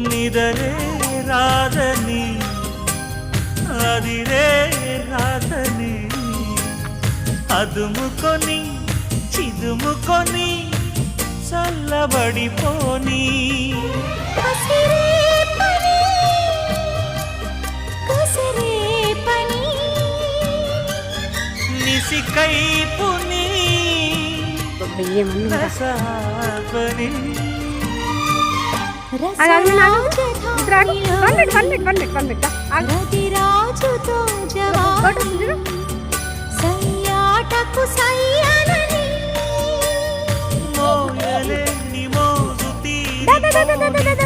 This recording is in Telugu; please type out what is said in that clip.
నిదరే రాదని అదిరే రాదని అదుముకొని చిదుముకొని చల్లబడిపోని నిసికైపుని రసాపని సయ్యాటకు సయ్యనని మోయలేని మోజు తీరి